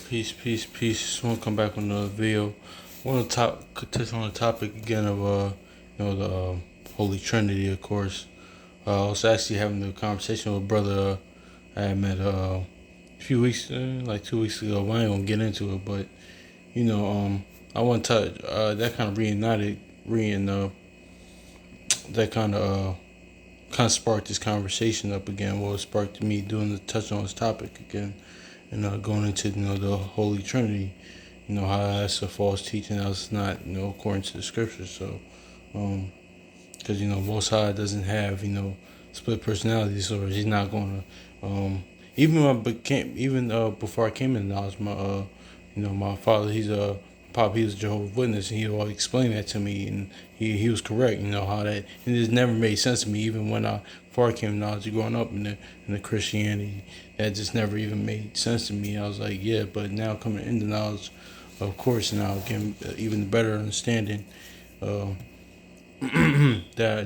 Peace. Just want to come back on the video. Want to touch on the topic again of the Holy Trinity, of course. I was actually having a conversation with a brother I had met a few weeks, like 2 weeks ago. I ain't gonna get into it, but I want to touch that kind of that kind of sparked this conversation up again. Well, it sparked me doing the touch on this topic again, and going into the Holy Trinity. How that's a false teaching. That's not according to the scriptures. So, because Most High doesn't have split personality, so he's not going to. Even when I became, even before I came into knowledge, my father, he was a Jehovah's Witness, and he always explained that to me, and he was correct. How that, and it never made sense to me, even when before I came to knowledge, growing up in the Christianity, that just never even made sense to me. I was like, yeah, but now coming into knowledge, of course, now getting even better understanding that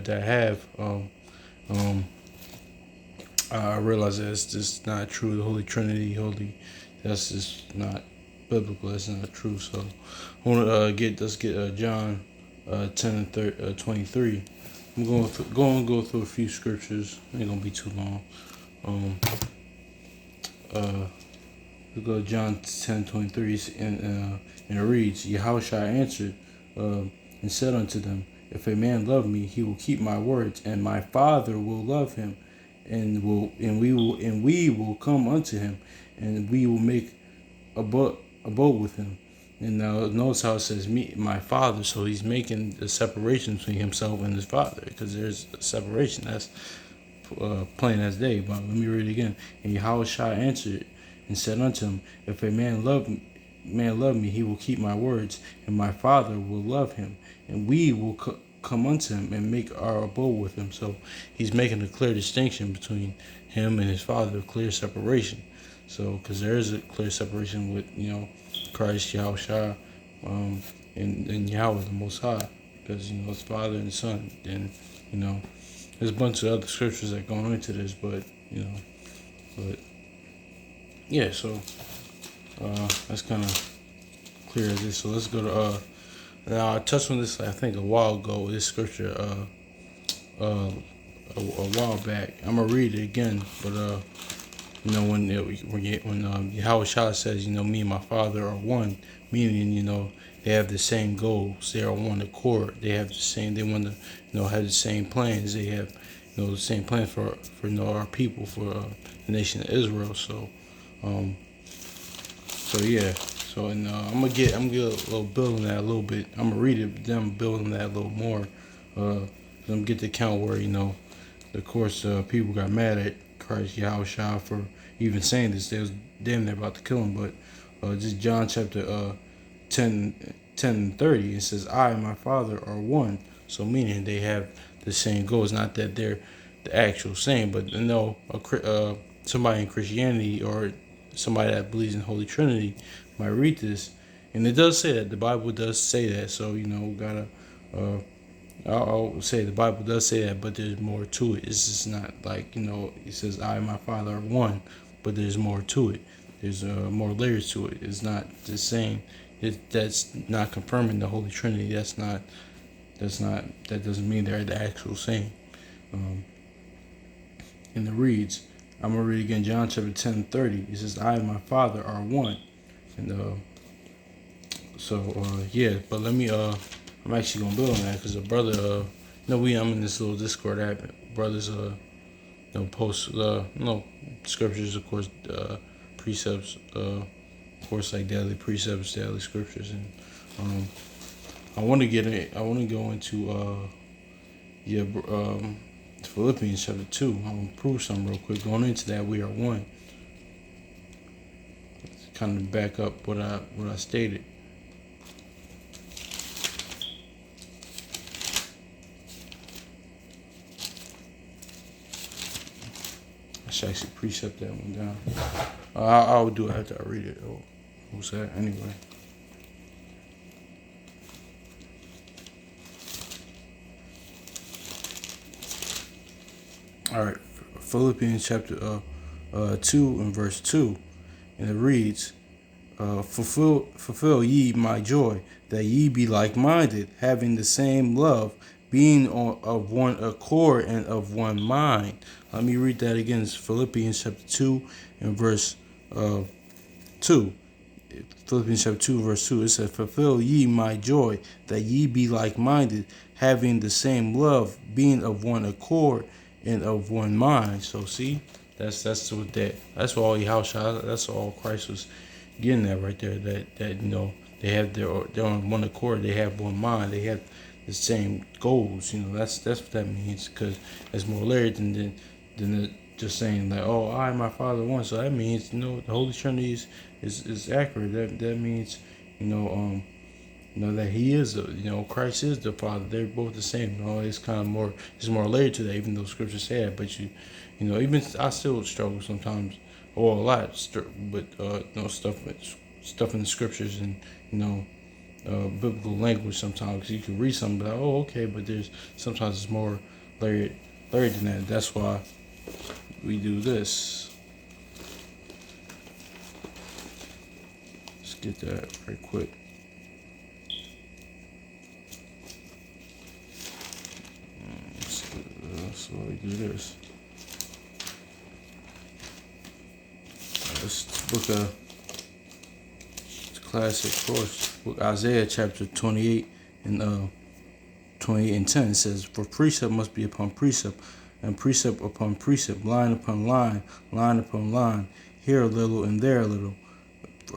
I have. I realize that it's just not true. The Holy Trinity, that's just not biblical. That's not true. So I want to let's get John 10 and 23. I'm going to go through a few scriptures. It ain't gonna be too long. We go to John 10:23, and it reads, Yahushua answered and said unto them, If a man love me, he will keep my words, and my Father will love him, and we will come unto him, and we will make abode with him. And now notice how it says me, my Father. So he's making the separation between himself and his Father, because there's a separation. That's plain as day. But let me read it again. And Yahushua answered and said unto him, If a man love me, he will keep my words, and my Father will love him, and we will come unto him and make our abode with him. So he's making a clear distinction between him and his Father, a clear separation. So, because there is a clear separation with Christ, Yahushua, and Yahweh, the Most High, because it's Father and Son. And there's a bunch of other scriptures that go into this, but yeah. So that's kind of clear as this. So let's go to now I touched on this I think a while ago. This scripture a while back. I'm gonna read it again, but when Yahushua says, me and my Father are one, meaning, they have the same goals. They are one accord. They have the same. They want to, have the same plans. They have, the same plan for our people, for the nation of Israel. So, yeah. So, and I'm gonna get a little build on that a little bit. I'm gonna read it, but then I'm building that a little more. I'm gonna get the account where of course, people got mad at Christ Yahushua for even saying this. They was damn near about to kill him. But just John chapter 10 and 30, it says, I and my Father are one. So meaning they have the same goals. Not that they're the actual same, but somebody in Christianity or somebody that believes in Holy Trinity might read this, and it does say that. The Bible does say that. So gotta. I'll say the Bible does say that, but there's more to it. It's just not like, it says, I and my Father are one, but there's more to it. There's more layers to it. It's not just saying that's not confirming the Holy Trinity. That doesn't mean they're the actual same. And it reads, I'm going to read again, John chapter 10:30. It says, I and my Father are one. And yeah, but let me, I'm actually gonna build on that because a brother, I'm in this little Discord app. Brothers, post, scriptures, of course, precepts, of course, like daily precepts, daily scriptures, and I want to go into Philippians chapter 2. I'm gonna prove something real quick. Going into that, we are one. Kind of back up what I stated. I should actually precept that one down. I'll do it after I read it. Who's that anyway? All right, Philippians chapter 2 and verse 2, and it reads, fulfill ye my joy, that ye be like-minded, having the same love, being of one accord and of one mind. Let me read that again. It's Philippians chapter 2 and verse 2. Philippians chapter 2, verse 2. It says, fulfill ye my joy, that ye be like-minded, having the same love, being of one accord and of one mind. So see, that's what that's all Yahushua, that's all Christ was getting at right there. That they have they're on one accord, they have one mind, they have the same goals. That's what that means, because it's more layered than just saying like, oh, I and my Father one. So that means the Holy Trinity is accurate. That means that He is Christ is the Father. They're both the same. It's kind of more, it's more layered to that, even though Scripture say it. But even I still struggle sometimes, or a lot, with stuff in the Scriptures and biblical language sometimes. 'Cause you can read something like, oh, okay, but there's sometimes it's more layered than that. That's why we do this. Let's get that right quick. So we do this. This book of classic course, book Isaiah chapter 28 and 28 and 10. It says, for precept must be upon precept, and precept upon precept, line upon line, line upon line, here a little and there a little.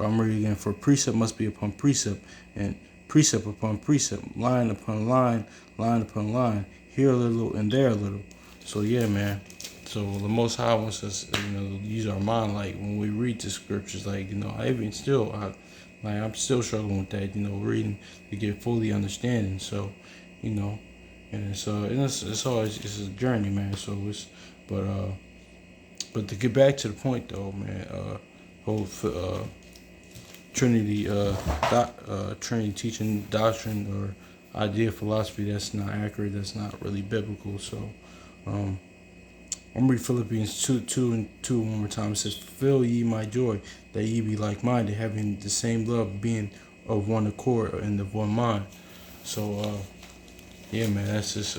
I'm reading again. For precept must be upon precept, and precept upon precept, line upon line, line upon line, here a little and there a little. So yeah, man. So the Most High wants us, use our mind. Like when we read the scriptures, like I even still, I'm still struggling with that. Reading to get fully understanding. So, and it's always a journey, man. So but to get back to the point though, man. Whole Trinity, Trinity teaching doctrine or idea philosophy that's not accurate. That's not really biblical. So. I'm reading Philippians 2 and 2 one more time. It says, fulfill ye my joy, that ye be like-minded, having the same love, being of one accord and of one mind. So, yeah, man, that's just,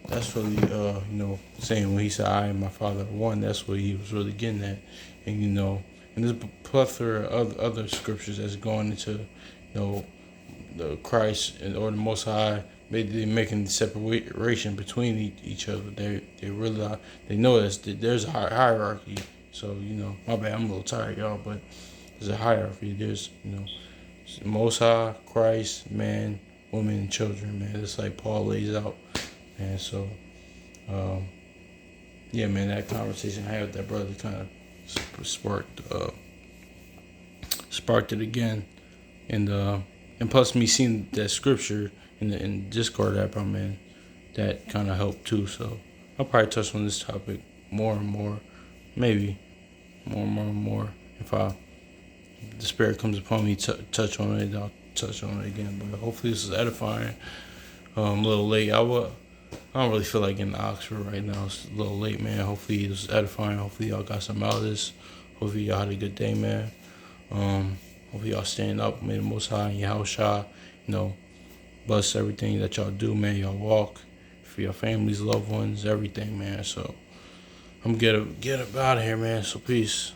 that's really, saying when he said, I and my Father are one, that's what he was really getting at. And, and there's a plethora of other scriptures that's going into, the Christ or the Most High. They're making the separation between each other. They really are, they know there's a hierarchy. So my bad, I'm a little tired, y'all, but there's a hierarchy. There's Most High, Christ, man, women, and children. Man, it's like Paul lays out. And so, yeah, man, that conversation I had with that brother kind of sparked it again, and plus me seeing that scripture in Discord app I'm in, that kind of helped too. So I'll probably touch on this topic more and more, maybe more and more. If the Spirit comes upon me, touch on it, I'll touch on it again. But hopefully this is edifying. A little late. I don't really feel like getting to Oxford right now. It's a little late, man. Hopefully this is edifying. Hopefully y'all got some out of this. Hopefully y'all had a good day, man. Hopefully y'all stand up, may the Most High and Yahushua, bless everything that y'all do, man. Y'all walk for your families, loved ones, everything, man. So I'm get up out of here, man. So peace.